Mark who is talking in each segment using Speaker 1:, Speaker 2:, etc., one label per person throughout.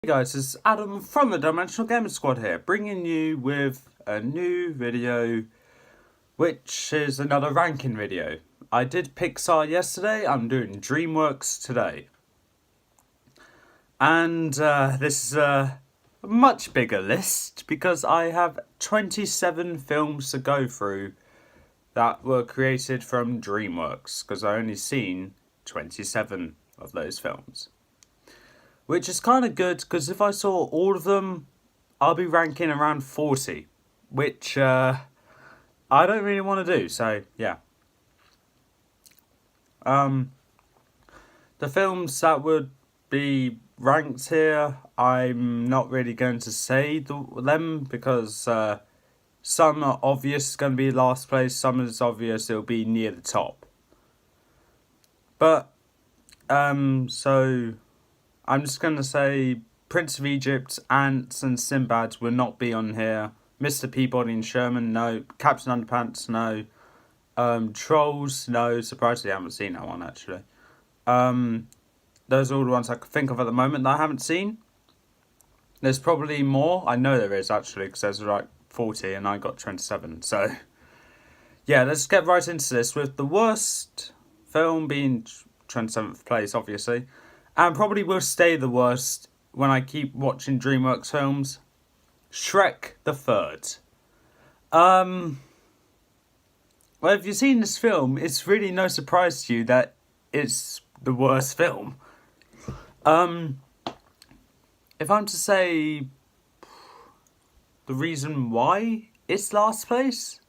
Speaker 1: Hey guys, it's Adam from the Dimensional Gamer Squad here, bringing you with a new video, which is another ranking video. I did Pixar yesterday, I'm doing Dreamworks today. And this is a much bigger list, because I have 27 films to go through that were created from Dreamworks, because I only seen 27 of those films. Which is kind of good, because if I saw all of them, I'll be ranking around 40. Which I don't really want to do, so yeah. The films that would be ranked here, I'm not really going to say them, because some are obvious going to be last place, some is obvious it'll be near the top. But, so I'm just going to say Prince of Egypt, Ants and Sinbad will not be on here. Mr. Peabody and Sherman, no. Captain Underpants, no. Trolls, no. Surprisingly, I haven't seen that one, actually. Those are all the ones I can think of at the moment that I haven't seen. There's probably more. I know there is, actually, because there's like 40 and I got 27. So, yeah, let's get right into this with the worst film being 27th place, obviously. And probably will stay the worst when I keep watching DreamWorks films. Shrek the Third. Well, if you've seen this film, it's really no surprise to you that it's the worst film. If I'm to say the reason why it's last place,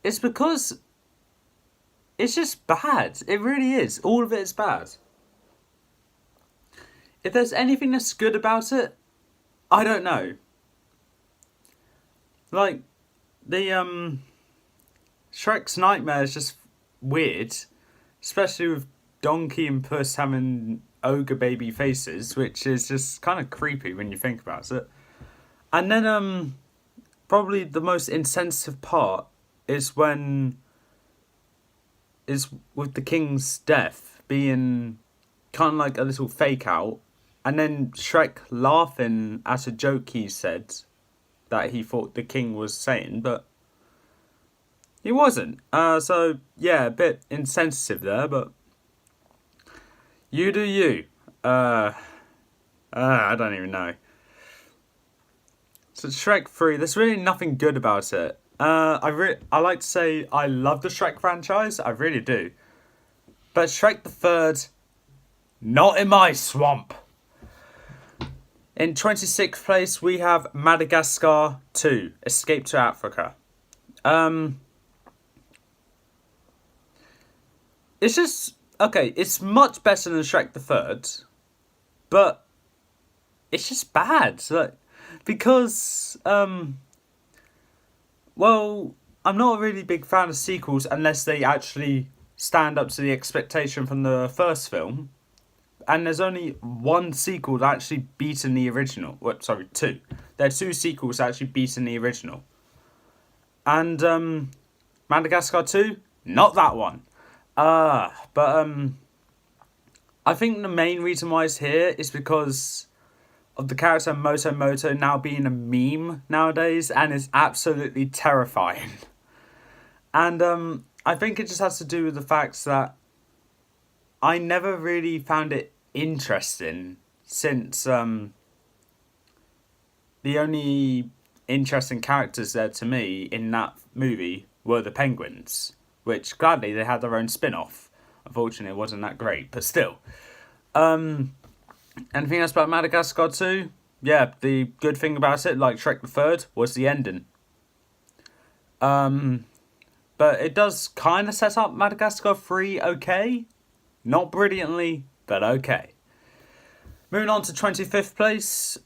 Speaker 1: it's because it's just bad. It really is. All of it is bad. If there's anything that's good about it, I don't know. Like, the, Shrek's nightmare is just weird. Especially with Donkey and Puss having ogre baby faces, which is just kind of creepy when you think about it. And then, probably the most insensitive part is with the king's death being kind of like a little fake out. And then Shrek laughing at a joke he said that he thought the king was saying, but he wasn't. So, yeah, a bit insensitive there, but you do you. I don't even know. So Shrek 3, there's really nothing good about it. I like to say I love the Shrek franchise, I really do. But Shrek the Third, not in my swamp. In 26th place, we have Madagascar 2, Escape to Africa. It's just, okay, it's much better than Shrek the Third, but it's just bad. Like, because, well, I'm not a really big fan of sequels unless they actually stand up to the expectation from the first film. And there's only one sequel that actually beaten the original. Well, sorry, two. There are two sequels that actually beaten the original. And Madagascar 2, not that one. I think the main reason why it's here is because of the character Moto Moto now being a meme nowadays, and is absolutely terrifying. And I think it just has to do with the fact that I never really found it interesting, since the only interesting characters there to me in that movie were the penguins, which gladly they had their own spin-off. Unfortunately, it wasn't that great, but still. Anything else about Madagascar 2? Yeah, the good thing about it, like Shrek the Third, was the ending. But it does kind of set up Madagascar 3 okay. Not brilliantly, but okay. Moving on to 25th place.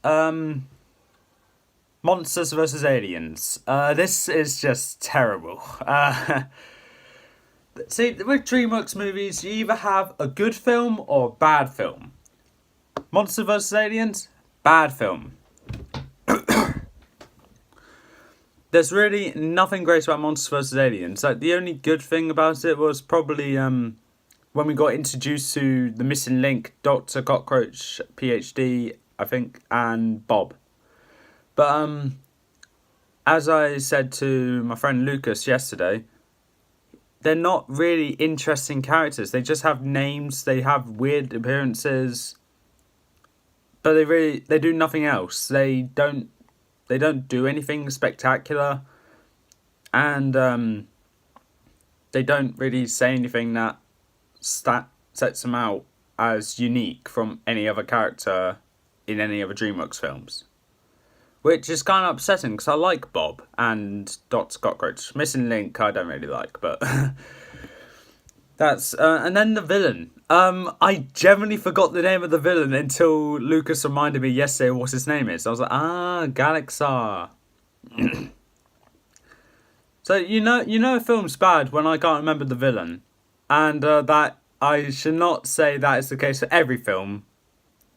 Speaker 1: Monsters vs. Aliens. This is just terrible. See, with DreamWorks movies, you either have a good film or a bad film. Monsters vs. Aliens, bad film. There's really nothing great about Monsters vs. Aliens. Like, the only good thing about it was probably when we got introduced to the missing link, Dr. Cockroach, PhD, I think, and Bob. But as I said to my friend Lucas yesterday, they're not really interesting characters. They just have names, they have weird appearances, but they do nothing else. They don't do anything spectacular, and they don't really say anything that sets them out as unique from any other character in any other Dreamworks films. Which is kind of upsetting, because I like Bob and Dr. Cockroach. Missing Link I don't really like, but that's... and then the villain. I genuinely forgot the name of the villain until Lucas reminded me yesterday what his name is. I was like, Galaxar. So you know a film's bad when I can't remember the villain. And that I should not say that is the case for every film,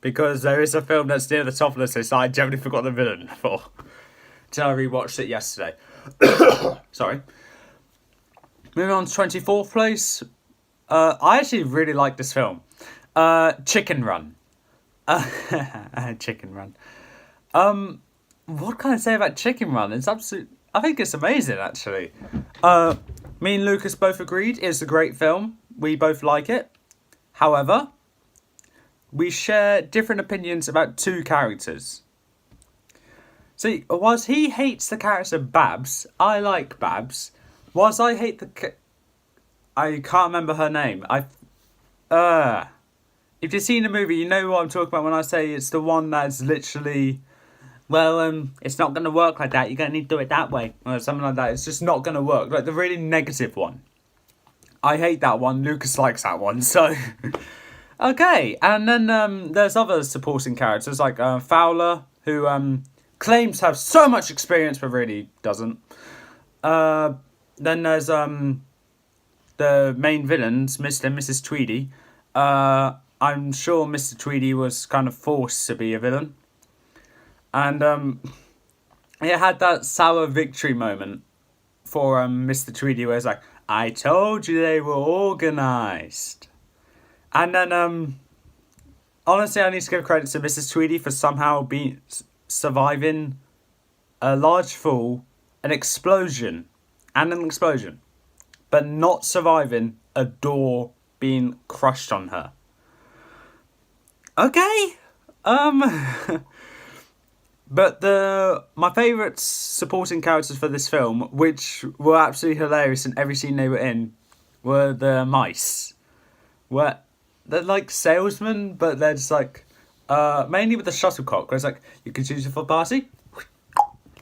Speaker 1: because there is a film that's near the top of the list that I genuinely forgot the villain for. Till I rewatched it yesterday. Sorry. Moving on to 24th place. I actually really like this film. Chicken Run. Chicken Run. What can I say about Chicken Run? It's I think it's amazing, actually. Me and Lucas both agreed it's a great film. We both like it. However, we share different opinions about two characters. See, whilst he hates the character Babs, I like Babs. Whilst I hate I can't remember her name. If you've seen the movie, you know what I'm talking about when I say it's the one that's literally... Well, it's not going to work like that. You're going to need to do it that way. Or something like that. It's just not going to work. Like, the really negative one. I hate that one. Lucas likes that one. So, okay. And then there's other supporting characters like Fowler, who claims to have so much experience but really doesn't. Then there's the main villains, Mr. and Mrs. Tweedy. I'm sure Mr. Tweedy was kind of forced to be a villain. And it had that sour victory moment for Mr. Tweedy where it's like, I told you they were organised. And then, honestly, I need to give credit to Mrs. Tweedy for somehow surviving a large fall, an explosion, but not surviving a door being crushed on her. Okay. But my favourite supporting characters for this film, which were absolutely hilarious in every scene they were in, were the mice. They're like salesmen, but they're just like, mainly with the shuttlecock, where it's like, you can choose it for a party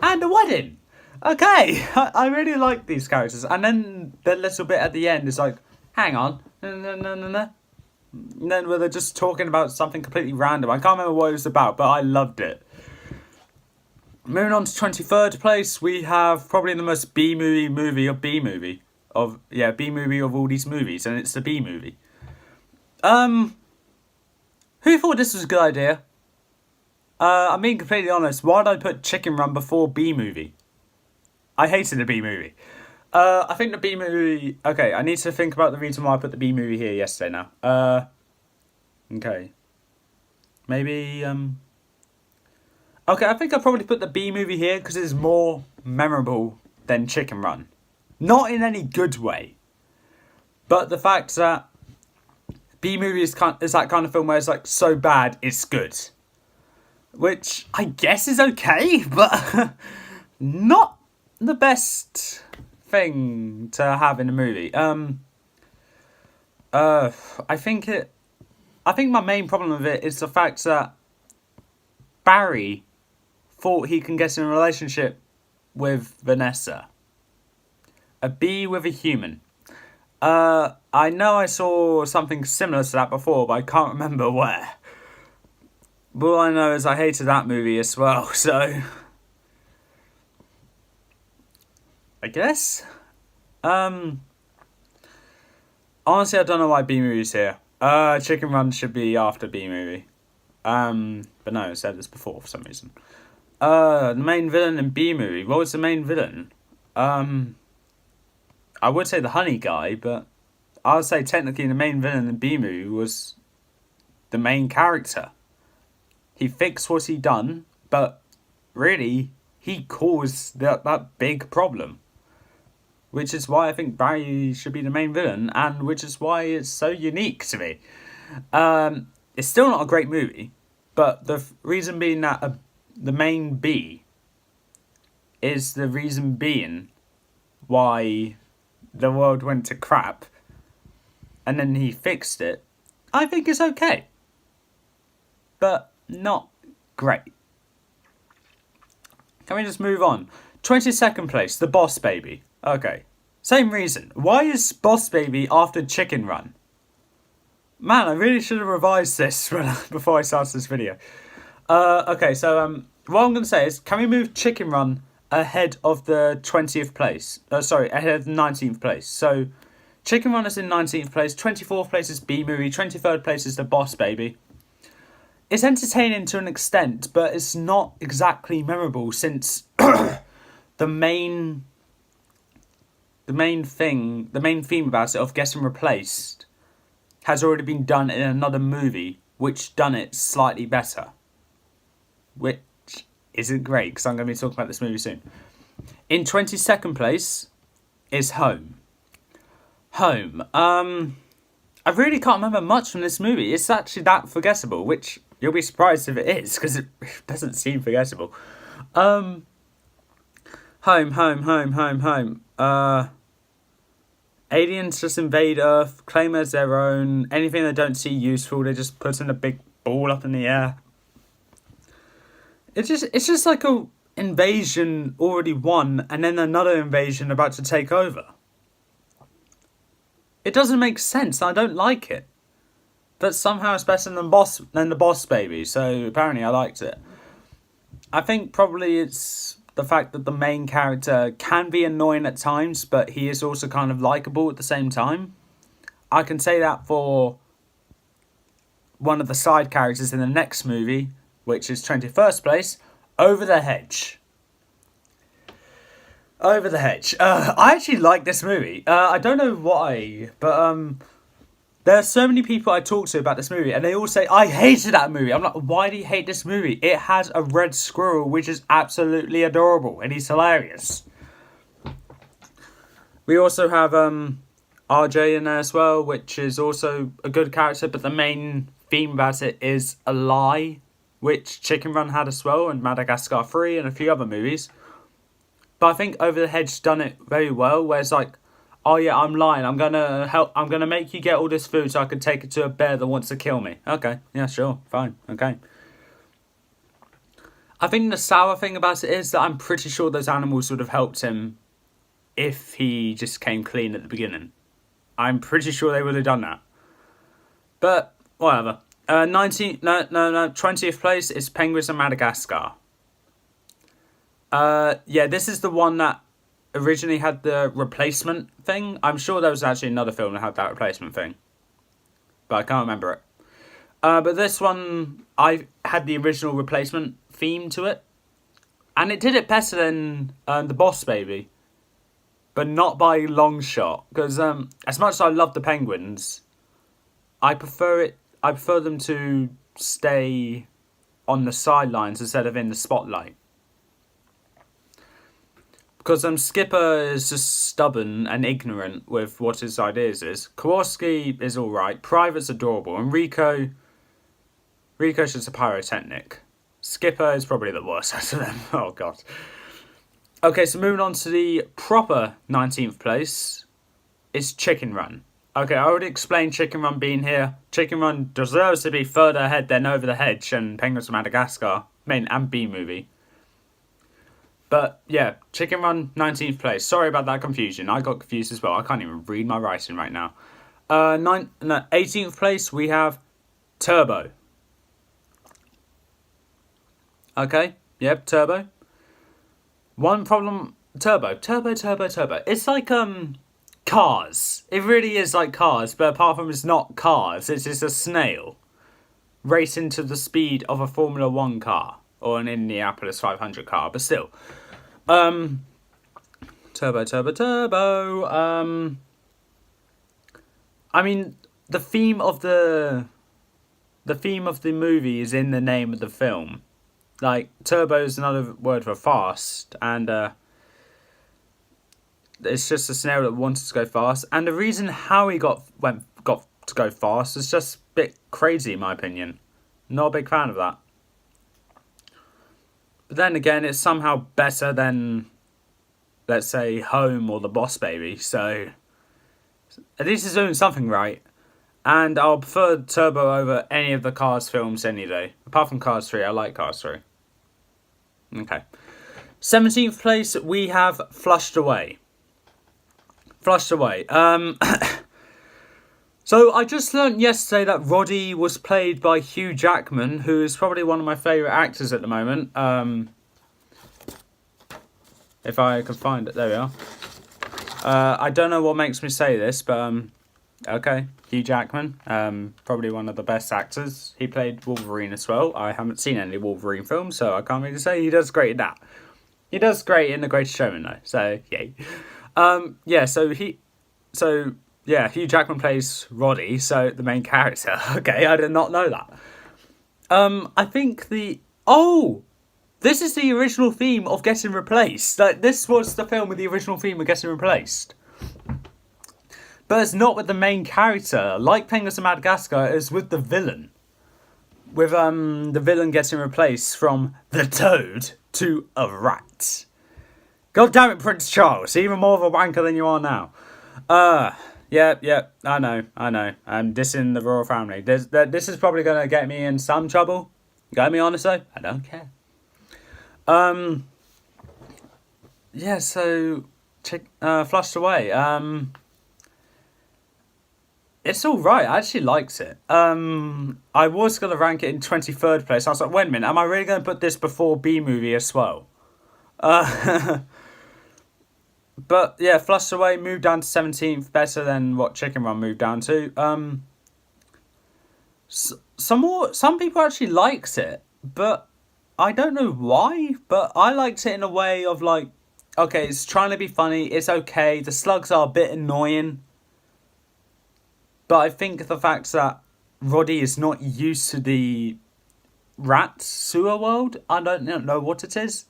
Speaker 1: and a wedding. Okay, I really like these characters. And then the little bit at the end is like, hang on, no. And then where they're just talking about something completely random. I can't remember what it was about, but I loved it. Moving on to 23rd place, we have probably the most B-movie of all these movies, and it's the B-movie. Who thought this was a good idea? I'm being completely honest, why did I put Chicken Run before B-movie? I hated the B-movie. I think the B-movie... Okay, I need to think about the reason why I put the B-movie here yesterday now. Okay. Maybe, Okay, I think I'll probably put the B-movie here because it's more memorable than Chicken Run. Not in any good way. But the fact that B-movie is that kind of film where it's like so bad, it's good. Which I guess is okay, but not the best thing to have in a movie. I think my main problem with it is the fact that Barry thought he can get in a relationship with Vanessa. A bee with a human. I know I saw something similar to that before, but I can't remember where. But all I know is I hated that movie as well, so... I guess? Honestly, I don't know why B-movie's here. Chicken Run should be after B-movie. But no, I said this before for some reason. The main villain in B-movie. What was the main villain? I would say the honey guy, but I would say technically the main villain in B-movie was the main character. he fixed what he done, but really, he caused that big problem. Which is why I think Barry should be the main villain, and which is why it's so unique to me. It's still not a great movie, but the reason being that the main B is the reason being why the world went to crap, and then he fixed it, I think it's okay. But not great. Can we just move on? 22nd place, The Boss Baby. Okay. Same reason. Why is Boss Baby after Chicken Run? Man, I really should have revised this before I started this video. Okay, so what I'm going to say is, can we move Chicken Run ahead of the 20th place? Ahead of the 19th place. So, Chicken Run is in 19th place, 24th place is B-Movie, 23rd place is The Boss Baby. It's entertaining to an extent, but it's not exactly memorable since the main theme about it of getting replaced has already been done in another movie, which done it slightly better. Which isn't great, because I'm going to be talking about this movie soon. In 22nd place is Home. Home. I really can't remember much from this movie. It's actually that forgettable, which you'll be surprised if it is, because it doesn't seem forgettable. Home. Aliens just invade Earth, claim as their own. Anything they don't see useful, they just put in a big ball up in the air. It's just like a invasion already won, and then another invasion about to take over. It doesn't make sense. I don't like it, but somehow it's better than the Boss Baby. So apparently, I liked it. I think probably it's the fact that the main character can be annoying at times, but he is also kind of likable at the same time. I can say that for one of the side characters in the next movie, which is 21st place, Over the Hedge. Over the Hedge. I actually like this movie. I don't know why, but there are so many people I talk to about this movie, and they all say, I hated that movie. I'm like, why do you hate this movie? It has a red squirrel, which is absolutely adorable, and he's hilarious. We also have RJ in there as well, which is also a good character, but the main theme about it is a lie, which Chicken Run had as well, and Madagascar 3, and a few other movies. But I think Over the Hedge done it very well, where it's like, oh yeah, I'm lying. I'm gonna make you get all this food so I can take it to a bear that wants to kill me. Okay, yeah, sure, fine, okay. I think the sour thing about it is that I'm pretty sure those animals would have helped him if he just came clean at the beginning. I'm pretty sure they would have done that. But whatever. 20th place is Penguins of Madagascar. Yeah, this is the one that originally had the replacement thing. I'm sure there was actually another film that had that replacement thing, but I can't remember it. But this one, I had the original replacement theme to it, and it did it better than The Boss Baby, but not by long shot. Because as much as I love the Penguins, I prefer them to stay on the sidelines instead of in the spotlight. Because Skipper is just stubborn and ignorant with what his ideas is. Kowalski is alright. Private's adorable. And Rico's just a pyrotechnic. Skipper is probably the worst out of them. Oh, God. Okay, so moving on to the proper 19th place. It's Chicken Run. Okay, I already explained Chicken Run being here. Chicken Run deserves to be further ahead than Over the Hedge and Penguins of Madagascar. Main and B movie. But, yeah, Chicken Run, 19th place. Sorry about that confusion. I got confused as well. I can't even read my writing right now. 18th place, we have Turbo. Okay, yep, Turbo. One problem, Turbo. It's like, Cars. It really is like Cars, but apart from it's not Cars, it's just a snail racing to the speed of a Formula 1 car. Or an Indianapolis 500 car, but still. Turbo. I mean, the theme of the the theme of the movie is in the name of the film. Like, turbo is another word for fast, and it's just a scenario that wanted to go fast. And the reason how he got to go fast is just a bit crazy, in my opinion. Not a big fan of that. But then again, it's somehow better than, let's say, Home or The Boss Baby. So at least it's doing something right. And I'll prefer Turbo over any of the Cars films any day. Apart from Cars 3, I like Cars 3. Okay. 17th place, we have Flushed Away. Flushed Away. So I just learnt yesterday that Roddy was played by Hugh Jackman, who is probably one of my favourite actors at the moment. If I can find it, there we are. I don't know what makes me say this, but okay, Hugh Jackman, probably one of the best actors. He played Wolverine as well. I haven't seen any Wolverine films, so I can't really say he does great in that. He does great in The Greatest Showman though, so yay. Hugh Jackman plays Roddy, so the main character. Okay, I did not know that. I think this is the original theme of Getting Replaced. Like, this was the film with the original theme of Getting Replaced. But it's not with the main character. Like Penguins of Madagascar, it's with the villain. With the villain getting replaced from the Toad to a rat. God damn it, Prince Charles. Even more of a wanker than you are now. Yeah, I know. I'm dissing the royal family. This is probably going to get me in some trouble. Get me honest though, I don't care. Flushed Away. It's alright, I actually liked it. I was going to rank it in 23rd place. I was like, wait a minute, am I really going to put this before B-Movie as well? But yeah, Flushed Away moved down to 17th, better than what Chicken Run moved down to. Some people actually liked it, but I don't know why. But I liked it in a way of like, okay, it's trying to be funny, it's okay, the slugs are a bit annoying. But I think the fact that Roddy is not used to the rat sewer world, I don't know what it is.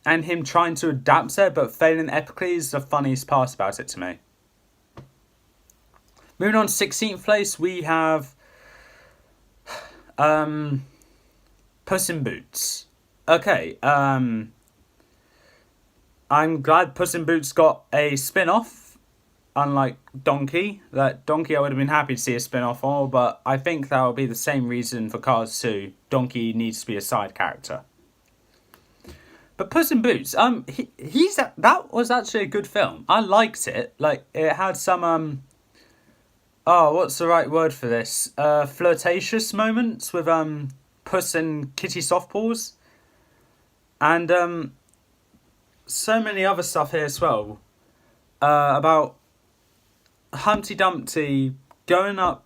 Speaker 1: And him trying to adapt it, but failing epically is the funniest part about it to me. Moving on to 16th place, we have Puss in Boots. Okay, I'm glad Puss in Boots got a spin-off. Unlike Donkey. Donkey I would have been happy to see a spin-off on, but I think that would be the same reason for Cars 2. Donkey needs to be a side character. But Puss in Boots, that was actually a good film. I liked it. Like, it had some what's the right word for this? Flirtatious moments with Puss and Kitty Softpaws. And so many other stuff here as well. About Humpty Dumpty going up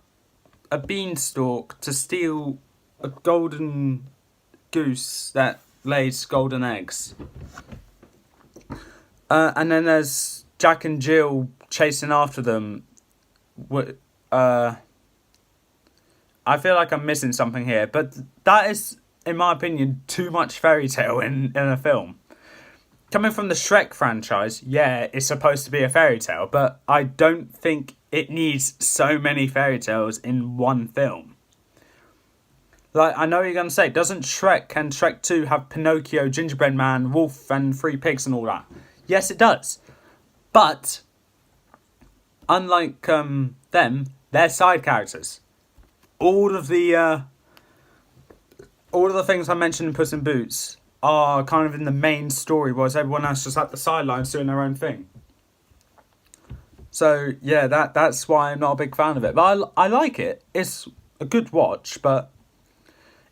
Speaker 1: a beanstalk to steal a golden goose that lays golden eggs. And then there's Jack and Jill chasing after them. I feel like I'm missing something here, but that is, in my opinion, too much fairy tale in a film. Coming from the Shrek franchise, yeah, it's supposed to be a fairy tale, but I don't think it needs so many fairy tales in one film. Like, I know what you're going to say, doesn't Shrek and Shrek 2 have Pinocchio, Gingerbread Man, Wolf and Three Pigs and all that? Yes, it does. But, unlike them, they're side characters. All of the things I mentioned in Puss in Boots are kind of in the main story, whereas everyone else just at the sidelines doing their own thing. So yeah, that's why I'm not a big fan of it. But I like it. It's a good watch, but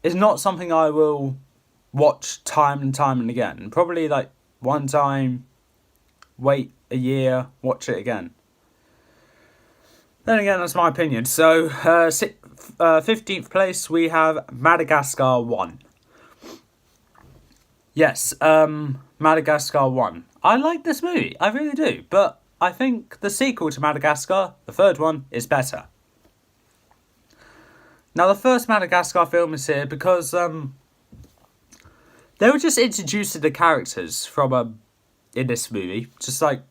Speaker 1: it's not something I will watch time and time and again. Probably like one time, wait a year, watch it again. Then again, that's my opinion. So 15th place, we have Madagascar 1. Yes, Madagascar 1. I like this movie, I really do, but I think the sequel to Madagascar, the third one, is better. Now, the first Madagascar film is here because they were just introduced to the characters from in this movie. Just like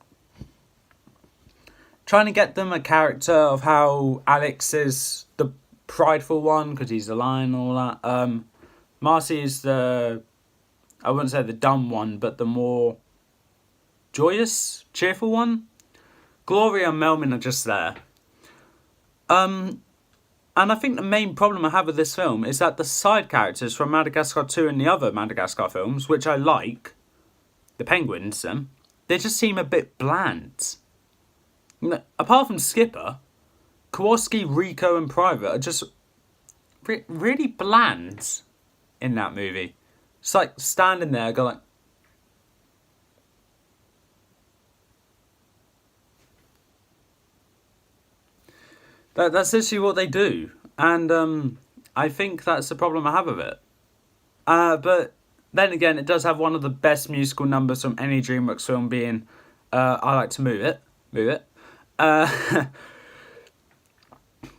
Speaker 1: trying to get them a character of how Alex is the prideful one because he's the lion and all that. Marcy is the, I wouldn't say the dumb one, but the more joyous, cheerful one. Gloria and Melman are just there. And I think the main problem I have with this film is that the side characters from Madagascar 2 and the other Madagascar films, which I like, the penguins, they just seem a bit bland. Apart from Skipper, Kowalski, Rico and Private are just really bland in that movie. It's like standing there going that's literally what they do. And I think that's the problem I have with it. But then again, it does have one of the best musical numbers from any DreamWorks film being I Like to Move It. But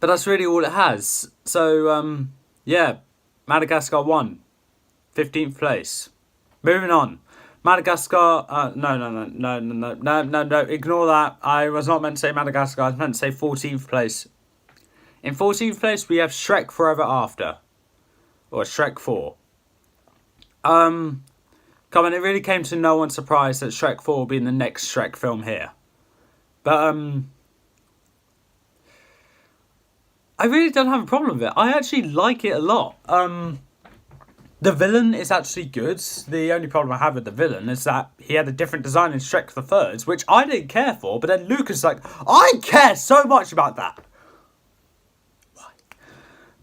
Speaker 1: that's really all it has. So, yeah, Madagascar 1, 15th place. Moving on. Madagascar, no, ignore that. I was not meant to say Madagascar, I was meant to say 14th place. In 14th place, we have Shrek Forever After. Or Shrek 4. Come on, it really came to no one's surprise that Shrek 4 will be in the next Shrek film here. But, I really don't have a problem with it. I actually like it a lot. The villain is actually good. The only problem I have with the villain is that he had a different design in Shrek the Third, which I didn't care for, but then Lucas is like, I care so much about that. Why?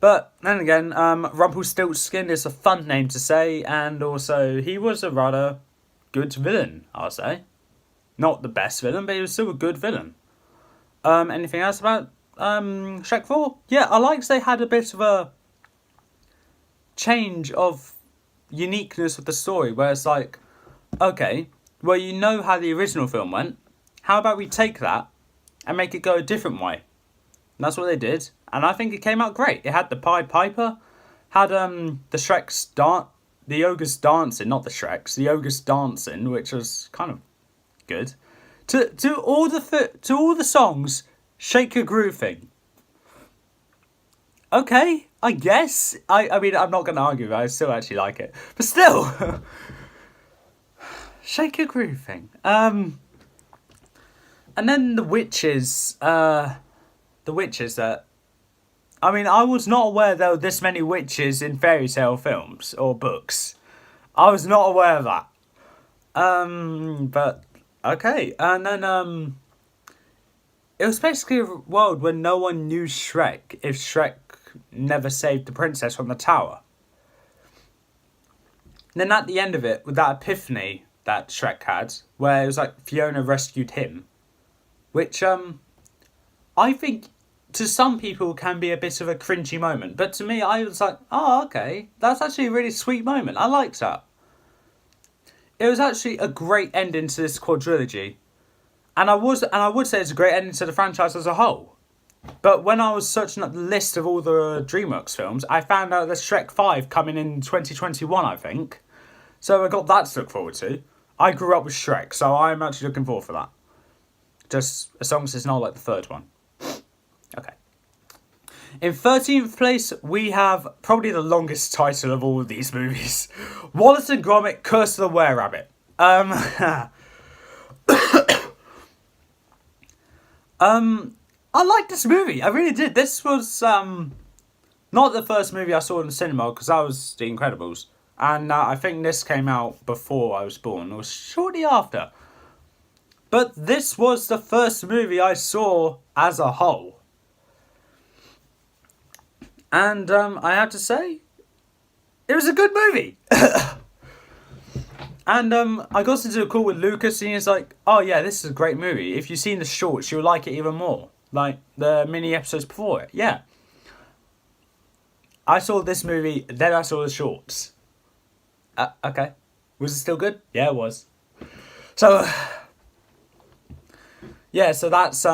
Speaker 1: But then again, Rumpelstiltskin is a fun name to say, and also he was a rather good villain, I'll say. Not the best villain, but he was still a good villain. Anything else about Shrek 4? Yeah, I liked they had a bit of a change of uniqueness of the story, where it's like, okay, well, you know how the original film went, how about we take that and make it go a different way? And that's what they did, and I think it came out great. It had the Pied Piper, had the Shreks the ogres dancing, not the Shreks, the ogres dancing, which was kind of good. To all the songs, Shake Your Groove thing. Okay, I guess. I mean, I'm not going to argue, but I still actually like it. But still, Shake Your Groove thing. And then the witches. The witches that. I mean, I was not aware there were this many witches in fairy tale films or books. I was not aware of that. But okay, and then it was basically a world where no one knew Shrek if Shrek never saved the princess from the tower. And then at the end of it, with that epiphany that Shrek had, where it was like Fiona rescued him, which I think to some people can be a bit of a cringy moment, but to me I was like, oh, okay, that's actually a really sweet moment. I liked that. It was actually a great ending to this quadrilogy. And I would say it's a great ending to the franchise as a whole. But when I was searching up the list of all the DreamWorks films, I found out there's Shrek 5 coming in 2021, I think. So I got that to look forward to. I grew up with Shrek, so I'm actually looking forward for that. Just as long as it's not like the third one. Okay. In 13th place, we have probably the longest title of all of these movies. Wallace and Gromit, Curse of the Were-Rabbit. I liked this movie. I really did. This was not the first movie I saw in the cinema, because that was The Incredibles. And I think this came out before I was born, or shortly after. But this was the first movie I saw as a whole. And I have to say, it was a good movie. And I got to do a call with Lucas, and he was like, oh yeah, this is a great movie. If you've seen the shorts, you'll like it even more. Like the mini episodes before it. Yeah. I saw this movie, then I saw the shorts. Okay. Was it still good? Yeah, it was. So, yeah, so that's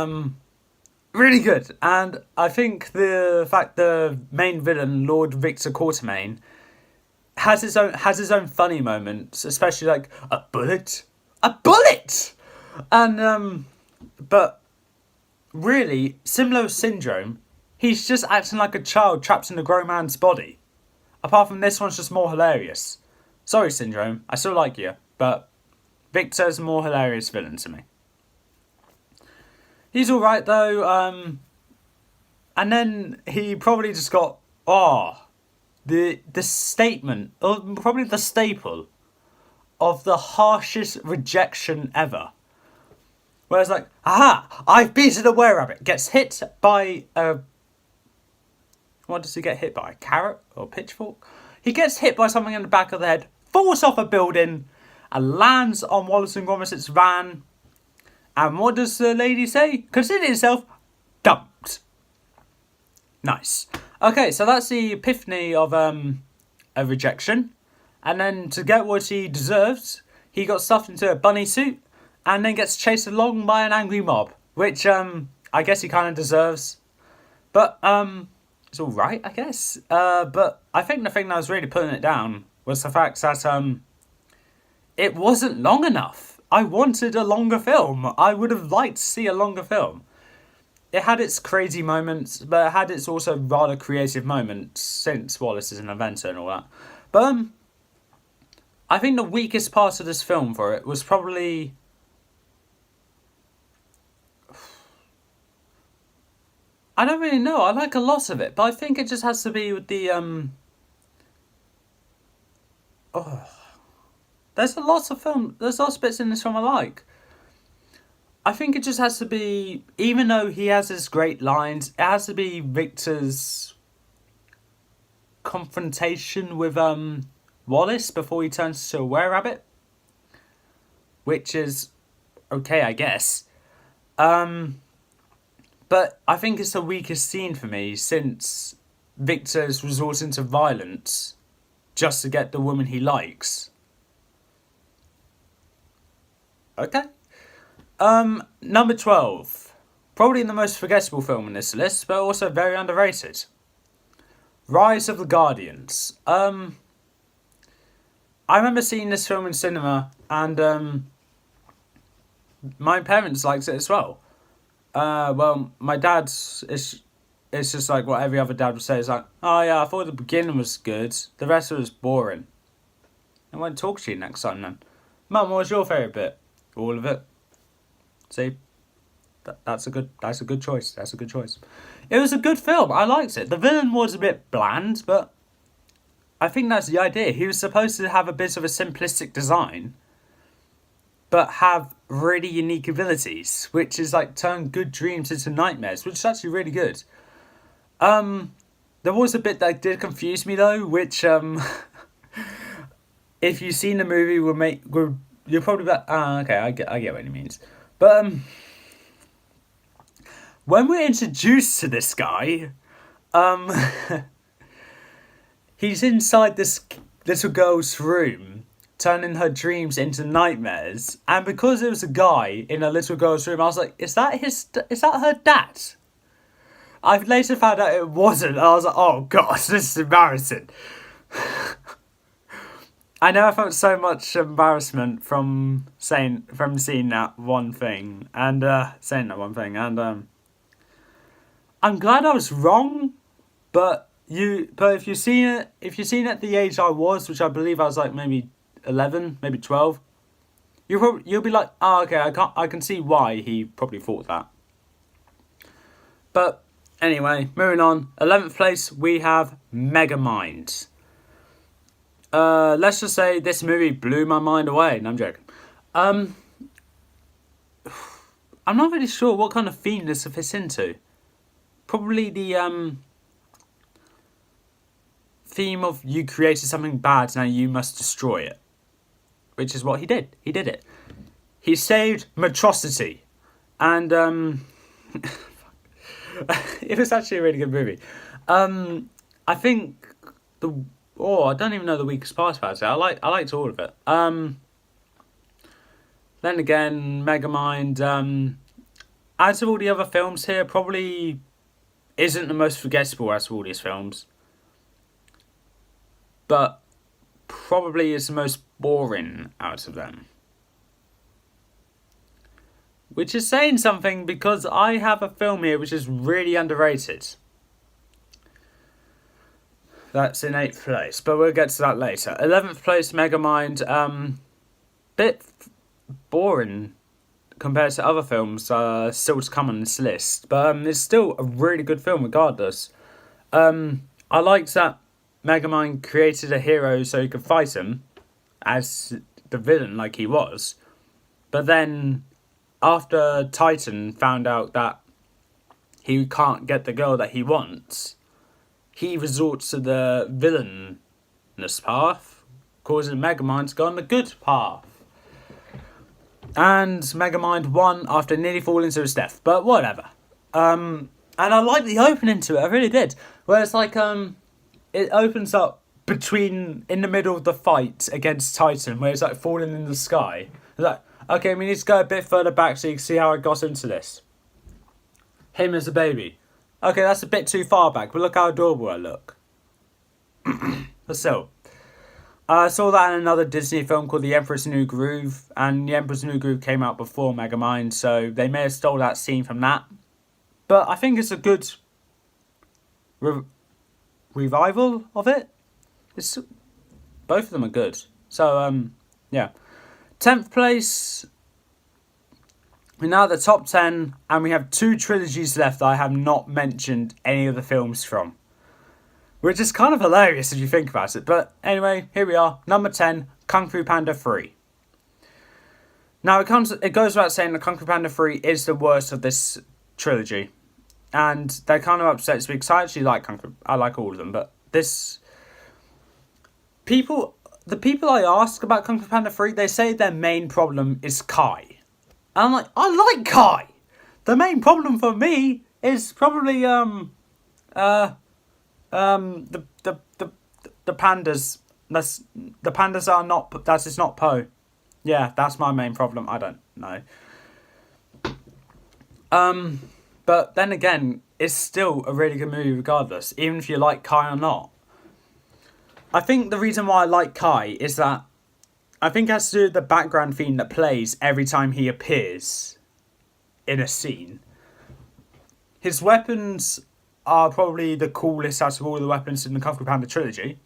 Speaker 1: Really good. And I think the fact the main villain, Lord Victor Quatermain, has his own funny moments, especially like a bullet, and but really similar syndrome. He's just acting like a child trapped in a grown man's body. Apart from this one's just more hilarious. Sorry, Syndrome, I still like you, but Victor's a more hilarious villain to me. He's alright though, and then he probably just got, the statement, or probably the staple, of the harshest rejection ever. Where it's like, aha, I've beaten a were-rabbit, gets hit by a... What does he get hit by? A carrot or a pitchfork? He gets hit by something in the back of the head, falls off a building, and lands on Wallace and Gromit's van. And what does the lady say? Consider yourself dumped. Nice. Okay, so that's the epiphany of a rejection. And then to get what he deserves, he got stuffed into a bunny suit and then gets chased along by an angry mob. Which I guess he kind of deserves. But it's alright, I guess. But I think the thing that was really putting it down was the fact that it wasn't long enough. I wanted a longer film. I would have liked to see a longer film. It had its crazy moments, but it had its also rather creative moments, since Wallace is an inventor and all that. But I think the weakest part of this film for it was probably... I don't really know. I like a lot of it, but I think it just has to be with the... There's lots of bits in this film I like. I think it just has to be, even though he has his great lines, it has to be Victor's confrontation with Wallace before he turns to a were-rabbit. Which is okay, I guess. But I think it's the weakest scene for me, since Victor's resorting to violence just to get the woman he likes. Okay. Number 12. Probably the most forgettable film in this list, but also very underrated. Rise of the Guardians. I remember seeing this film in cinema, and my parents liked it as well. Well, my dad's... It's just like what every other dad would say. It's like, oh yeah, I thought the beginning was good. The rest was boring. I won't talk to you next time then. Mum, what was your favourite bit? All of it. See, that's a good choice. That's a good choice. It was a good film. I liked it. The villain was a bit bland, but I think that's the idea. He was supposed to have a bit of a simplistic design, but have really unique abilities, which is like turn good dreams into nightmares, which is actually really good. There was a bit that did confuse me though, which if you've seen the movie, you're probably like, okay, I get what he means. But when we're introduced to this guy, he's inside this little girl's room, turning her dreams into nightmares. And because it was a guy in a little girl's room, I was like, is that her dad? I later found out it wasn't. I was like, oh gosh, this is embarrassing. I know I felt so much embarrassment from seeing that one thing, and I'm glad I was wrong, but if you've seen it at the age I was, which I believe I was like maybe 11, maybe 12, you'll be like, oh okay, I can see why he probably thought that. But anyway, moving on. 11th place we have Megamind. Let's just say this movie blew my mind away. No, I'm joking. I'm not really sure what kind of theme this fits into. Probably the theme of you created something bad, now you must destroy it. Which is what he did. He did it. He saved Metrocity. And it was actually a really good movie. I think I don't even know the weakest part about it. I liked all of it. Then again, Megamind, out of all the other films here, probably isn't the most forgettable out of all these films. But probably is the most boring out of them. Which is saying something, because I have a film here which is really underrated. That's in 8th place, but we'll get to that later. 11th place, Megamind. Bit boring compared to other films still to come on this list. But it's still a really good film regardless. I liked that Megamind created a hero so he could fight him as the villain like he was. But then after Titan found out that he can't get the girl that he wants, he resorts to the villainous path, causing Megamind to go on the good path. And Megamind won after nearly falling to his death, but whatever. And I like the opening to it, I really did. Where it's like, it opens up in the middle of the fight against Titan, where it's like falling in the sky. It's like, okay, we need to go a bit further back so you can see how I got into this. Him as a baby. Okay, that's a bit too far back, but look how adorable I look. But still. I saw that in another Disney film called The Emperor's New Groove, and The Emperor's New Groove came out before Megamind, so they may have stole that scene from that. But I think it's a good revival of it. Both of them are good. So, yeah. 10th place. We're now at the top 10, and we have 2 trilogies left that I have not mentioned any of the films from. Which is kind of hilarious if you think about it. But anyway, here we are. Number 10, Kung Fu Panda 3. Now, it goes without saying that Kung Fu Panda 3 is the worst of this trilogy. And they're kind of upset because I actually like Kung Fu. I like all of them, but this... The people I ask about Kung Fu Panda 3, they say their main problem is Kai. And I'm like, I like Kai! The main problem for me is probably, the pandas. The pandas are not, that is not Po. Yeah, that's my main problem. I don't know. But then again, it's still a really good movie regardless, even if you like Kai or not. I think the reason why I like Kai is that I think it has to do with the background theme that plays every time he appears in a scene. His weapons are probably the coolest out of all the weapons in the Kung Fu Panda trilogy.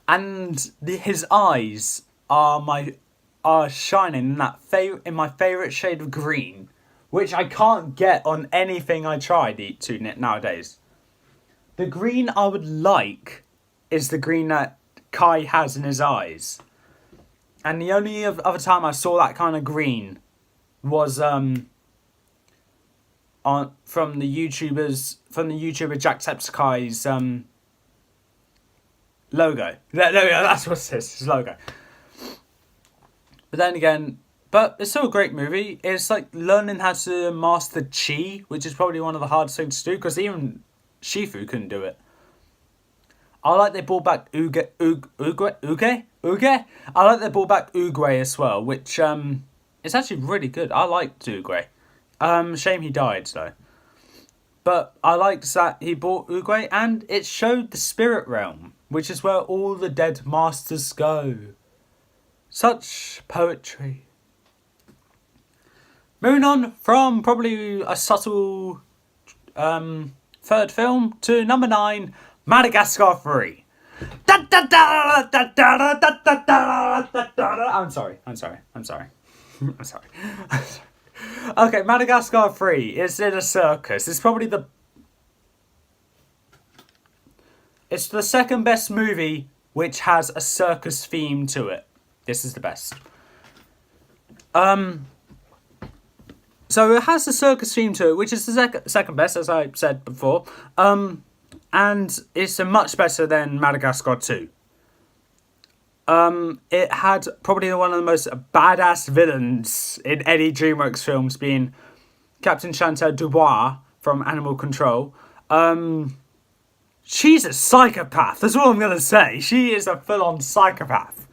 Speaker 1: And his eyes are shining in my favourite shade of green, which I can't get on anything I try to nowadays. The green I would like is the green that Kai has in his eyes. And the only other time I saw that kind of green was from the YouTuber Jacksepticeye's logo. That's what it is, his logo. But then again, but it's still a great movie. It's like learning how to master Chi, which is probably one of the hardest things to do, because even Shifu couldn't do it. I like they brought back Uge. I like they brought back Uge as well, which is actually really good. I liked Uge. Shame he died though. But I liked that he brought Uge, and it showed the spirit realm, which is where all the dead masters go. Such poetry. Moving on from probably a subtle third film to number 9. Madagascar 3. I'm sorry. Okay, Madagascar 3 is in a circus. It's the second best movie which has a circus theme to it. This is the best. So it has a circus theme to it, which is the second best, as I said before. And it's much better than Madagascar 2. It had probably one of the most badass villains in any Dreamworks films, being Captain Chantal Dubois from Animal Control. She's a psychopath, that's all I'm going to say. She is a full-on psychopath.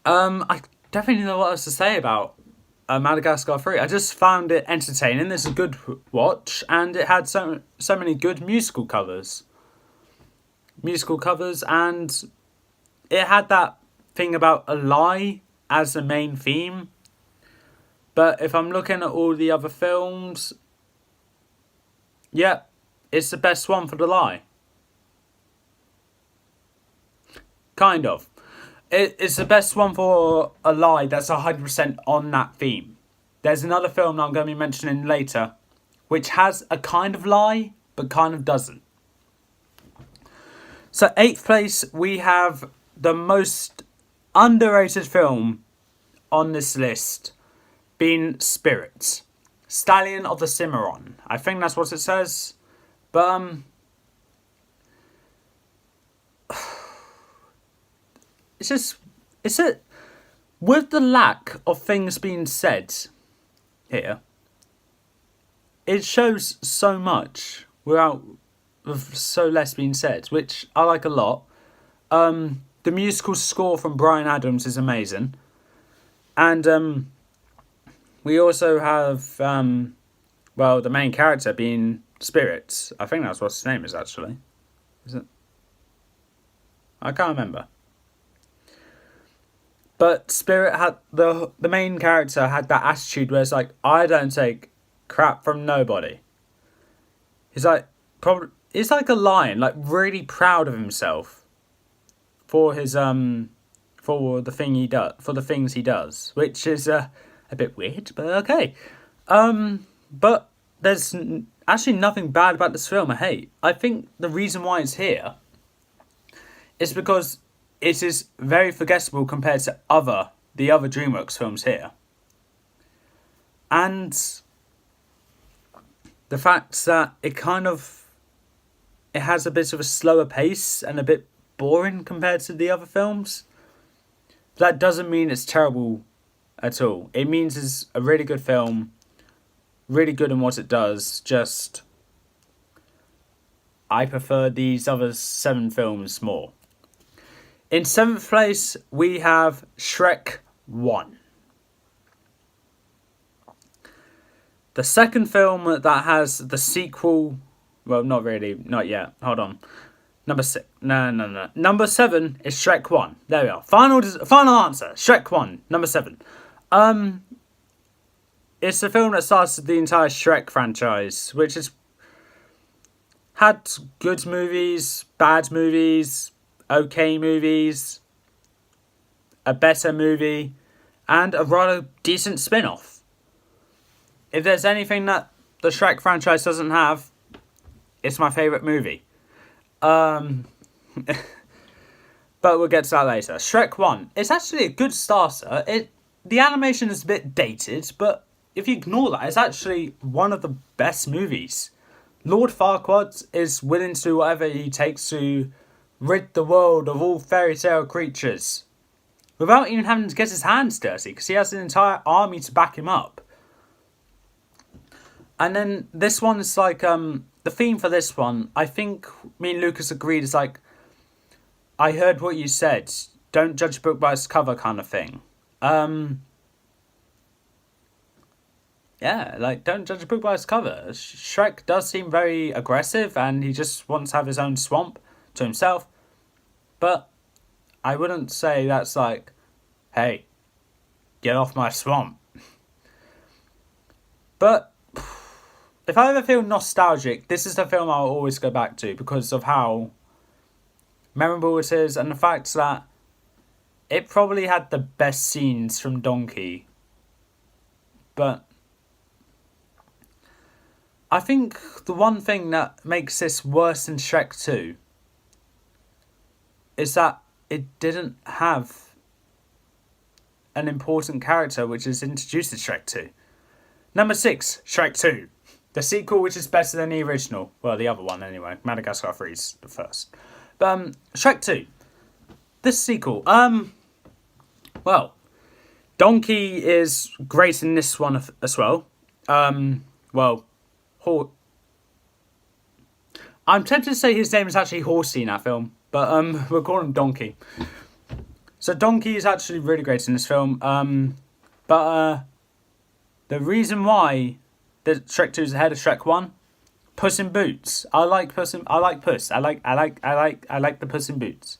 Speaker 1: I definitely don't know what else to say about Madagascar 3. I just found it entertaining. It's a good watch, and it had so many good musical covers. And it had that thing about a lie as the main theme. But if I'm looking at all the other films, yeah, it's the best one for the lie. Kind of. It's the best one for a lie that's 100% on that theme. There's another film that I'm going to be mentioning later, which has a kind of lie, but kind of doesn't. So 8th place, we have the most underrated film on this list, being Spirits. Stallion of the Cimarron. I think that's what it says. But, with the lack of things being said here, it shows so much with so less being said, which I like a lot. The musical score from Bryan Adams is amazing. And we also have, the main character being Spirits. I think that's what his name is, actually. Is it? I can't remember. But Spirit had the main character had that attitude where it's like, I don't take crap from nobody. He's like a lion, like really proud of himself for his for the things he does, which is a bit weird, but okay. But there's actually nothing bad about this film I hate. I think the reason why it's here is because it is very forgettable compared to the other Dreamworks films here. And the fact that it has a bit of a slower pace and a bit boring compared to the other films. That doesn't mean it's terrible at all. It means it's a really good film, really good in what it does, just I prefer these other 7 films more. In 7th place, we have Shrek 1. The second film that has the sequel... Well, not really. Not yet. Hold on. Number 6. No. Number 7 is Shrek 1. There we are. Final answer. Shrek 1. Number 7. It's the film that started the entire Shrek franchise, which has had good movies, bad movies, okay movies, a better movie, and a rather decent spin-off. If there's anything that the Shrek franchise doesn't have, it's my favourite movie. But we'll get to that later. Shrek 1. It's actually a good starter. The animation is a bit dated, but if you ignore that, it's actually one of the best movies. Lord Farquaad is willing to do whatever he takes to rid the world of all fairy tale creatures without even having to get his hands dirty, because he has an entire army to back him up. And then this one is like, the theme for this one, I think me and Lucas agreed, is like, I heard what you said, don't judge a book by its cover kind of thing. Yeah, like, don't judge a book by its cover. Shrek does seem very aggressive, and he just wants to have his own swamp to himself. But I wouldn't say that's like, hey, get off my swamp. But if I ever feel nostalgic, this is the film I'll always go back to because of how memorable it is, and the fact that it probably had the best scenes from Donkey. But I think the one thing that makes this worse than Shrek 2 is that it didn't have an important character which is introduced in Shrek 2. Number 6, Shrek 2. The sequel, which is better than the original. Well, the other one anyway. Madagascar 3 is the first. But Shrek 2. This sequel. Donkey is great in this one as well. I'm tempted to say his name is actually Horsey in that film, but we'll call him Donkey. So Donkey is actually really great in this film. The reason why the Shrek 2 is ahead of Shrek 1, Puss in Boots. I like Puss. I like the Puss in Boots.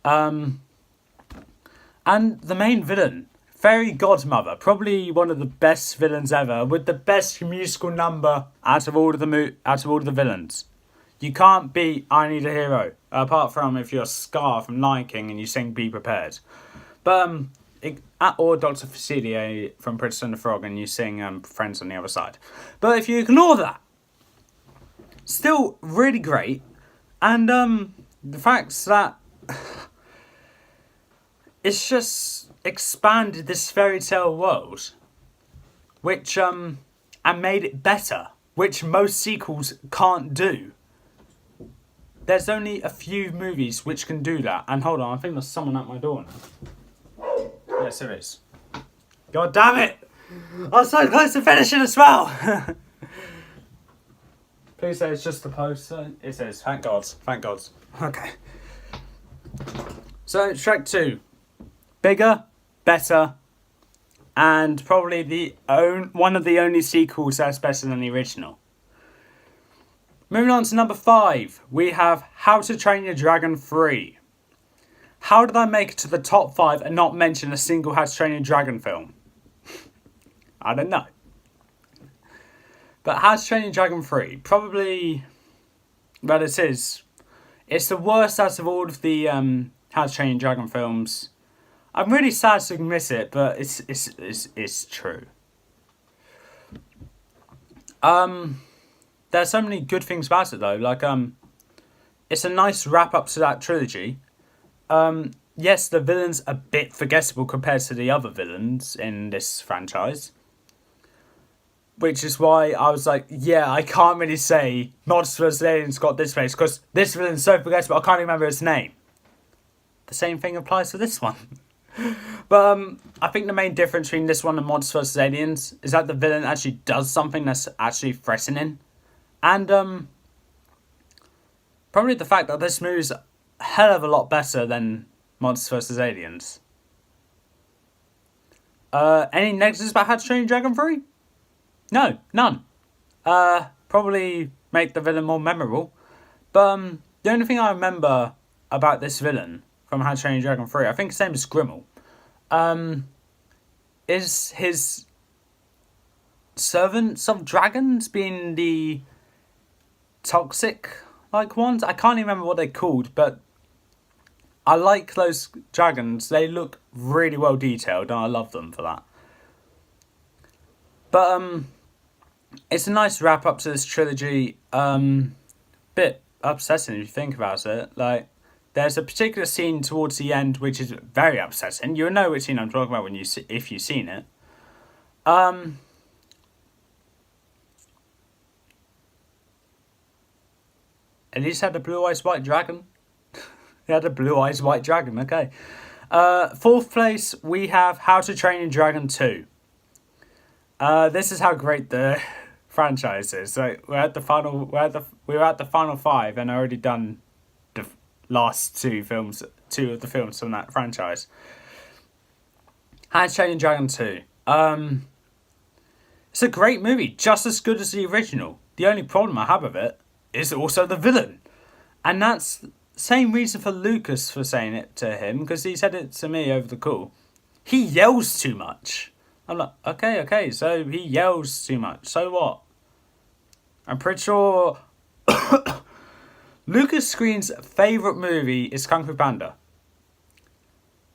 Speaker 1: And the main villain, Fairy Godmother, probably one of the best villains ever, with the best musical number out of all of the villains. You can't beat I Need a Hero, apart from if you're Scar from Lion King and you sing Be Prepared. But or Dr. Facilier from Princess and the Frog and you sing Friends on the Other Side. But if you ignore that, still really great. And the fact that it's just expanded this fairy tale world, which and made it better, which most sequels can't do. There's only a few movies which can do that. And hold on, I think there's someone at my door now. Yes, there is. God damn it! I'm so close to finishing as well. Please say it's just the poster. It is. Thank God. Thank God. Okay. So Shrek 2, bigger, better, and probably one of the only sequels that's better than the original. Moving on to number 5, we have How to Train Your Dragon 3. How did I make it to the top 5 and not mention a single How to Train Your Dragon film? I don't know. But How to Train Your Dragon 3, probably, well, it is. It's the worst out of all of the How to Train Your Dragon films. I'm really sad to admit it, but it's true. There's so many good things about it though. Like it's a nice wrap up to that trilogy. Yes, the villain's a bit forgettable compared to the other villains in this franchise. Which is why I was like, yeah, I can't really say Monsters vs. Aliens got this place because this villain's so forgettable I can't remember his name. The same thing applies to this one. But I think the main difference between this one and Monsters vs. Aliens is that the villain actually does something that's actually threatening. And probably the fact that this movie's a hell of a lot better than Monsters vs. Aliens. Any negatives about How to Train Your Dragon 3? No, none. Probably make the villain more memorable. But the only thing I remember about this villain from How to Train Your Dragon 3, I think his name is Grimmel, is his servants of dragons being the toxic like ones. I can't remember what they're called, but I like those dragons. They look really well detailed and I love them for that. But it's a nice wrap up to this trilogy. Bit upsetting if you think about it. Like, there's a particular scene towards the end which is very upsetting. You'll know which scene I'm talking about if you've seen it. At least had a blue eyes white dragon. He had a blue eyes white dragon. Okay. 4th place we have How to Train Your Dragon 2. This is how great the franchise is. So we were at the final 5 and already done the last 2 of the films from that franchise. How to Train Your Dragon 2. It's a great movie, just as good as the original. The only problem I have with it is also the villain. And that's the same reason for Lucas for saying it to him, because he said it to me over the call. He yells too much. I'm like, okay, so he yells too much. So what? I'm pretty sure Lucas Screen's favourite movie is Kung Fu Panda.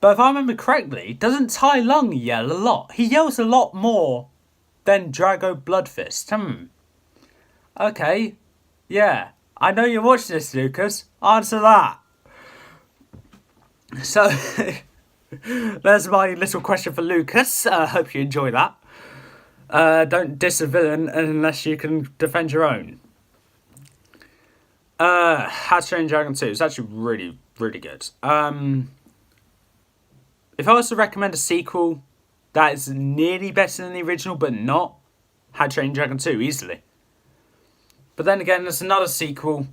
Speaker 1: But if I remember correctly, doesn't Tai Lung yell a lot? He yells a lot more than Drago Bloodfist. Okay. Yeah. I know you're watching this, Lucas. Answer that. So... there's my little question for Lucas. I hope you enjoy that. Don't diss a villain unless you can defend your own. How to Train Your Dragon 2 is actually really, really good. If I was to recommend a sequel that is nearly better than the original but not, How to Train Your Dragon 2 easily. But then again, there's another sequel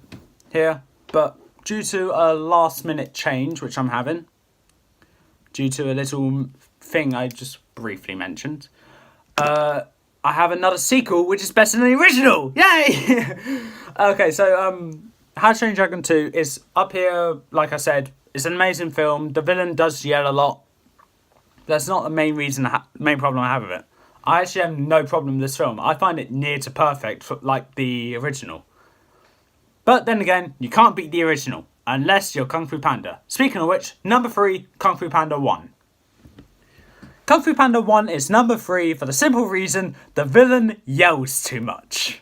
Speaker 1: here, but due to a last minute change which I'm having, due to a little thing I just briefly mentioned, I have another sequel which is better than the original. Yay! Okay, so How to Train Your Dragon 2 is up here. Like I said, it's an amazing film. The villain does yell a lot. That's not the main main problem I have with it. I actually have no problem with this film. I find it near to perfect, like the original. But then again, you can't beat the original unless you're Kung Fu Panda. Speaking of which, number 3, Kung Fu Panda 1. Kung Fu Panda 1 is number 3 for the simple reason the villain yells too much.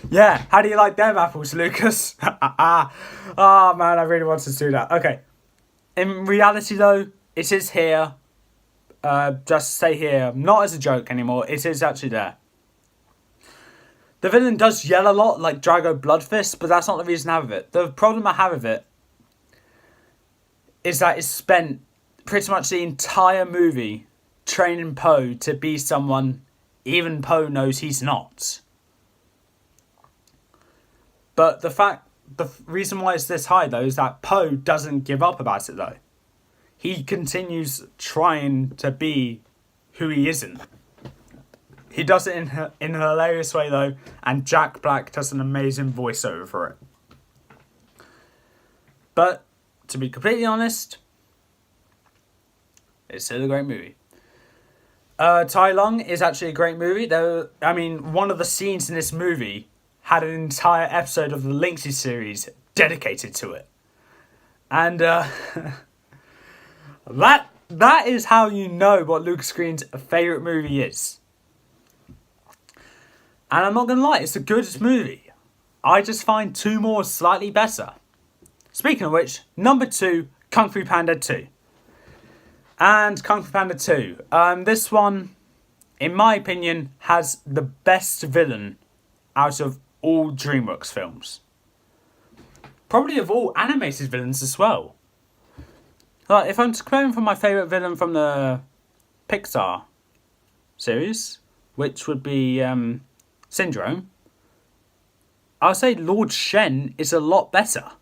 Speaker 1: Yeah, how do you like them apples, Lucas? Oh man, I really wanted to do that. Okay. In reality though, it is here. Just stay here. Not as a joke anymore. It is actually there. The villain does yell a lot, like Drago Bloodfist, but that's not the reason I have it. The problem I have with it is that it's spent pretty much the entire movie training Poe to be someone even Poe knows he's not. But the reason why it's this high though is that Poe doesn't give up about it though. He continues trying to be who he isn't. He does it in a hilarious way though, and Jack Black does an amazing voiceover for it. But to be completely honest, it's still a great movie. Tai Lung is actually a great movie. One of the scenes in this movie had an entire episode of the Linksy series dedicated to it. And that is how you know what Lucas Green's favourite movie is. And I'm not going to lie, it's the goodest movie. I just find 2 more slightly better. Speaking of which, number 2, Kung Fu Panda 2. And Kung Fu Panda 2. This one, in my opinion, has the best villain out of all Dreamworks films. Probably of all animated villains as well. Like, if I'm comparing from my favourite villain from the Pixar series, which would be Syndrome, I'll say Lord Shen is a lot better.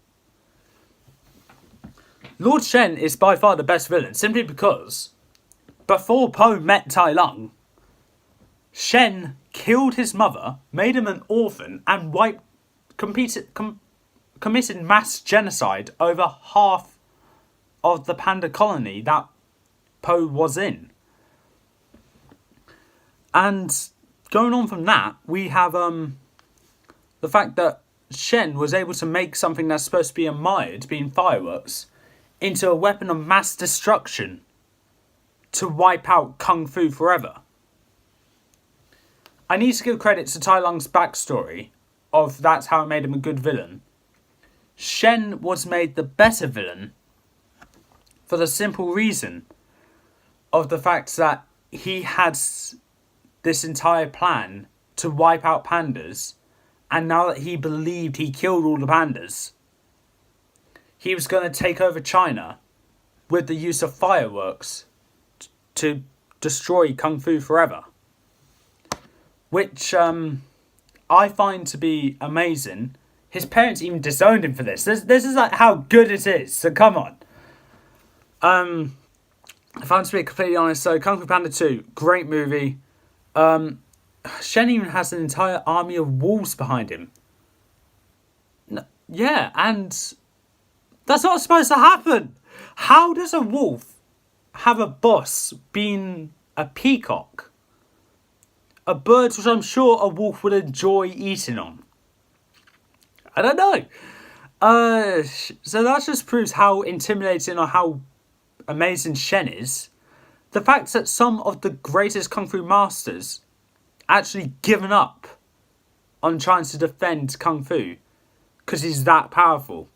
Speaker 1: Lord Shen is by far the best villain, simply because before Poe met Tai Lung, Shen killed his mother, made him an orphan, and committed mass genocide over half of the panda colony that Poe was in. And going on from that, we have the fact that Shen was able to make something that's supposed to be admired, being fireworks, into a weapon of mass destruction to wipe out Kung Fu forever. I need to give credit to Tai Lung's backstory of that's how it made him a good villain. Shen was made the better villain for the simple reason of the fact that he had this entire plan to wipe out pandas, and now that he believed he killed all the pandas, he was going to take over China with the use of fireworks to destroy Kung Fu forever. Which I find to be amazing. His parents even disowned him for this. This is like how good it is. So come on. If I'm to be completely honest, so Kung Fu Panda 2, great movie. Shen even has an entire army of wolves behind him. Yeah, and that's not supposed to happen. How does a wolf have a boss being a peacock? A bird which I'm sure a wolf would enjoy eating on. I don't know. So that just proves how intimidating or how amazing Shen is. The fact that some of the greatest Kung Fu masters actually given up on trying to defend Kung Fu because he's that powerful.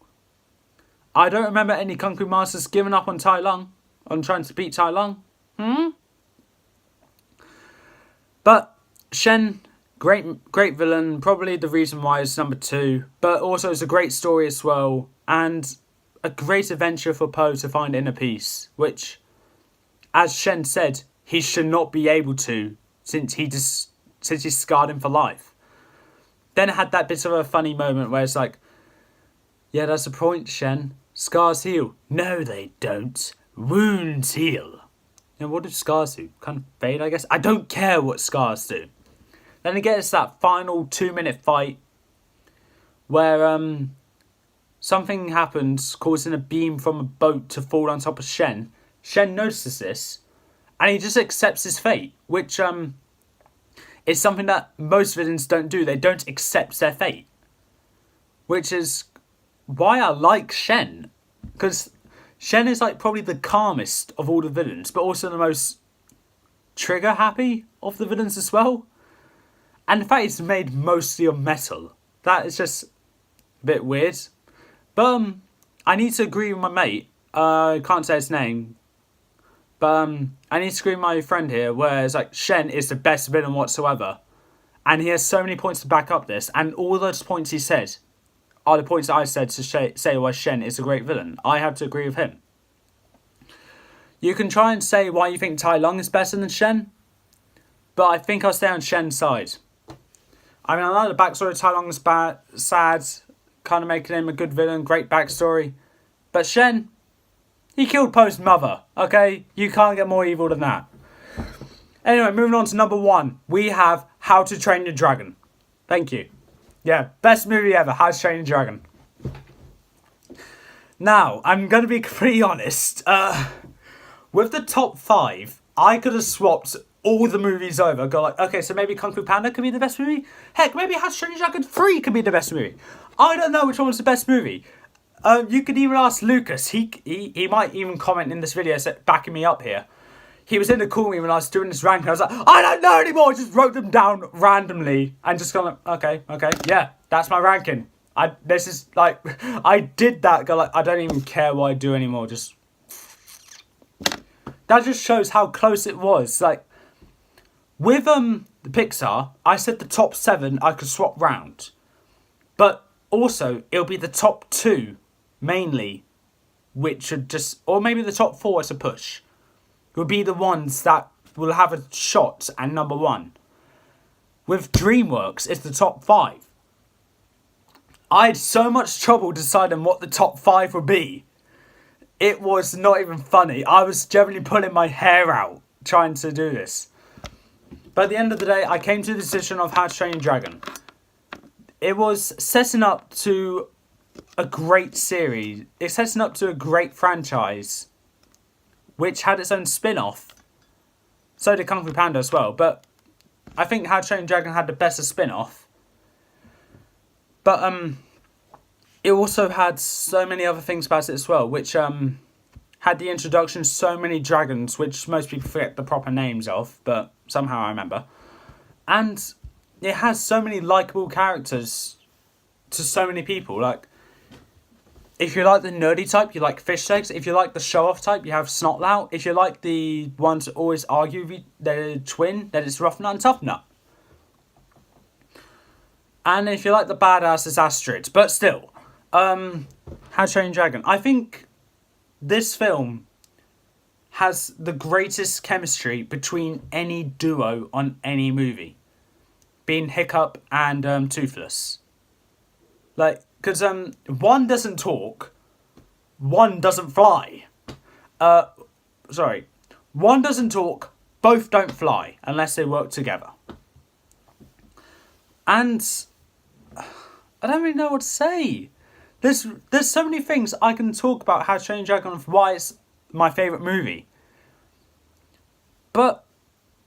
Speaker 1: I don't remember any Kung Fu masters giving up on Tai Lung, on trying to beat Tai Lung. But Shen, great villain, probably the reason why it's number 2, but also it's a great story as well, and a great adventure for Poe to find inner peace, which, as Shen said, he should not be able to, since he scarred him for life. Then it had that bit of a funny moment where it's like, yeah, that's the point, Shen. Scars heal. No, they don't. Wounds heal. And what do scars do? Kind of fade, I guess. I don't care what scars do. Then it gets that final 2-minute fight where something happens, causing a beam from a boat to fall on top of Shen. Shen notices this, and he just accepts his fate, which is something that most villains don't do. They don't accept their fate, which is why I like Shen, because Shen is like probably the calmest of all the villains, but also the most trigger happy of the villains as well. And the fact it's made mostly of metal, that is just a bit weird. But I need to agree with my mate. I can't say his name. But I need to agree with my friend here, where it's like Shen is the best villain whatsoever. And he has so many points to back up this. And all those points he said are the points that I said to say why Shen is a great villain. I have to agree with him. You can try and say why you think Tai Lung is better than Shen, but I think I'll stay on Shen's side. I mean, I know the backstory of Tai Lung's sad, kind of making him a good villain, great backstory. But Shen, he killed Poe's mother, okay? You can't get more evil than that. Anyway, moving on to number 1. We have How to Train Your Dragon. Thank you. Yeah, best movie ever, How to Train Your Dragon. Now, I'm going to be pretty honest. With the top 5, I could have swapped all the movies over. Go like, okay, so maybe Kung Fu Panda could be the best movie? Heck, maybe How to Train Your Dragon 3 could be the best movie. I don't know which one was the best movie. You could even ask Lucas. He might even comment in this video backing me up here. He was in the call me when I was doing this ranking. I was like, I don't know anymore. I just wrote them down randomly and just gone like, okay, yeah, that's my ranking. I did that. Go like, I don't even care what I do anymore. Just that just shows how close it was. Like with the Pixar, I said the top 7 I could swap round, but also it'll be the top 2 mainly, which should just, or maybe the top 4 as a push, will be the ones that will have a shot at number 1. With Dreamworks, it's the top 5. I had so much trouble deciding what the top 5 would be. It was not even funny. I was generally pulling my hair out trying to do this. But at the end of the day, I came to the decision of How to Train Your Dragon. It was setting up to a great series. It's setting up to a great franchise, which had its own spin-off. So did Kung Fu Panda as well. But I think How to Train Your Dragon had the better spin-off. But it also had so many other things about it as well, which had the introduction to so many dragons, which most people forget the proper names of, but somehow I remember. And it has so many likeable characters to so many people. Like, if you like the nerdy type, you like Fish Eggs. If you like the show-off type, you have Snotlout. If you like the ones that always argue they're twin, then it's Rough Nut and Tough Nut. And if you like the badass, it's Astrid. But still, How to Train Your Dragon. I think this film has the greatest chemistry between any duo on any movie, being Hiccup and Toothless. Like, because one doesn't talk, one doesn't fly. One doesn't talk, both don't fly unless they work together. And I don't really know what to say. There's so many things I can talk about How to Train Your Dragon and why it's my favourite movie. But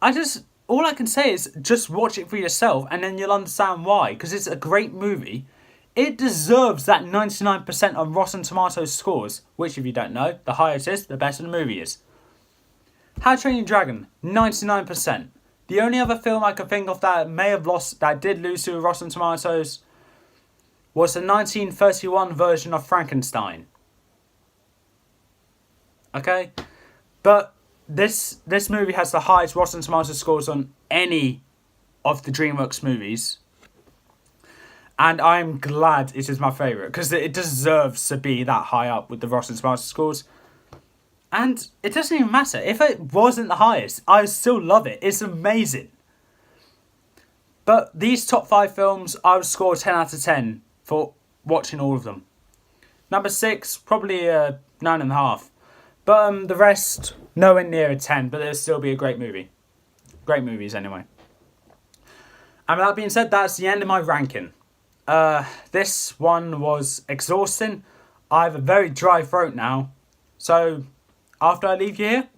Speaker 1: all I can say is just watch it for yourself and then you'll understand why. Because it's a great movie. It deserves that 99% on Rotten Tomatoes scores. Which, if you don't know, the higher it is, the better the movie is. How to Train Your Dragon, 99%. The only other film I can think of that did lose to Rotten Tomatoes was the 1931 version of Frankenstein. Okay? But this movie has the highest Rotten Tomatoes scores on any of the Dreamworks movies. And I'm glad it is my favourite, because it deserves to be that high up with the Rotten Tomatoes scores. And it doesn't even matter. If it wasn't the highest, I still love it. It's amazing. But these top 5 films, I would score 10 out of 10 for watching all of them. Number 6, probably 9.5. But the rest, nowhere near a 10, but it'll still be a great movie. Great movies, anyway. And with that being said, that's the end of my ranking. This one was exhausting. I have a very dry throat now. So, after I leave you here,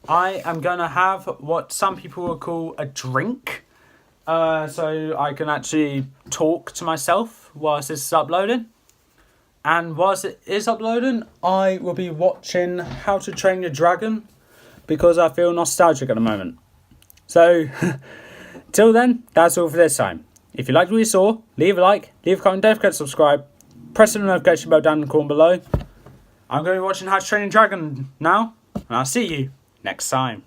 Speaker 1: I am going to have what some people will call a drink. So I can actually talk to myself whilst this is uploading. And whilst it is uploading, I will be watching How to Train Your Dragon because I feel nostalgic at the moment. So, till then, that's all for this time. If you liked what you saw, leave a like, leave a comment, don't forget to subscribe, press the notification bell down in the corner below. I'm going to be watching How to Train Your Dragon now, and I'll see you next time.